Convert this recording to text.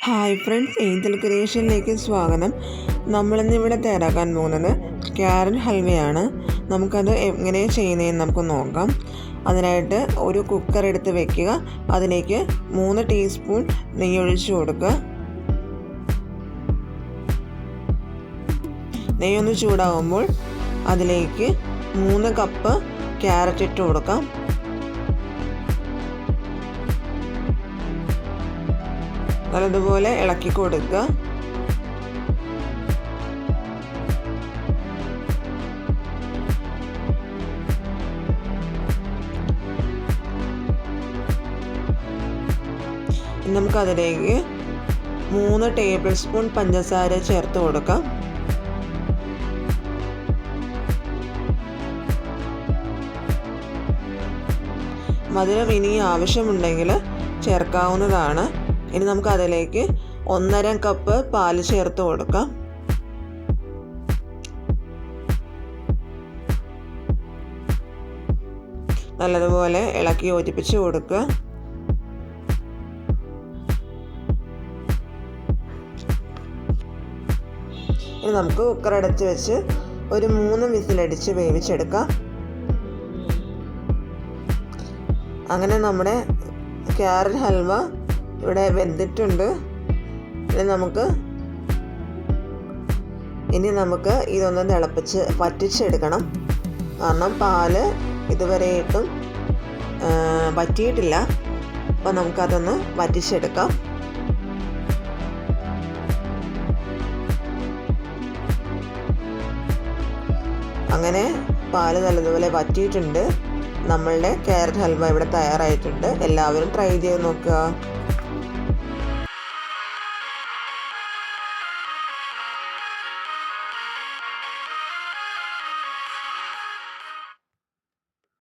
Hi friends, Angel ക്രിയേഷനിലേക്ക് സ്വാഗതം. നമ്മളിന്നിവിടെ തയ്യാറാക്കാൻ പോകുന്നത് ക്യാരറ്റ് ഹൽവയാണ്. നമുക്കത് എങ്ങനെ ചെയ്യുന്നതെന്ന് നമുക്ക് നോക്കാം. അതിനായിട്ട് ഒരു കുക്കർ എടുത്ത് വെക്കുക. അതിലേക്ക് 3 ടീസ്പൂൺ നെയ്യ് ഒഴിച്ച് കൊടുക്കുക. നെയ്യൊന്ന് ചൂടാകുമ്പോൾ അതിലേക്ക് 3 കപ്പ് ക്യാരറ്റ് ഇട്ട് കൊടുക്കാം. നല്ലതുപോലെ ഇളക്കി കൊടുക്കുക. നമുക്കതിലേക്ക് 3 ടേബിൾ സ്പൂൺ പഞ്ചസാര ചേർത്ത് കൊടുക്കാം. മധുരം ഇനി ആവശ്യമുണ്ടെങ്കിൽ ചേർക്കാവുന്നതാണ്. ഇനി നമുക്ക് അതിലേക്ക് 1.5 കപ്പ് പാല് ചേർത്ത് കൊടുക്കാം. നല്ലതുപോലെ ഇളക്കി യോജിപ്പിച്ച് കൊടുക്കുക. ഇനി നമുക്ക് കുക്കർ അടച്ച് വെച്ച് ഒരു 3 വിസിലടിച്ച് വേവിച്ചെടുക്കാം. അങ്ങനെ നമ്മുടെ ക്യാരറ്റ് ഹൽവ ഇവിടെ വെന്തിട്ടുണ്ട്. ഇനി നമുക്ക് ഇതൊന്ന് തിളപ്പിച്ച് വറ്റിച്ചെടുക്കണം. കാരണം പാല് ഇതുവരെയായിട്ടും വറ്റിയിട്ടില്ല. അപ്പോൾ നമുക്കതൊന്ന് വറ്റിച്ചെടുക്കാം. അങ്ങനെ പാല് നല്ലതുപോലെ വറ്റിയിട്ടുണ്ട്. നമ്മളുടെ ക്യാരറ്റ് ഹൽവ ഇവിടെ തയ്യാറായിട്ടുണ്ട്. എല്ലാവരും ട്രൈ ചെയ്ത് നോക്കുക.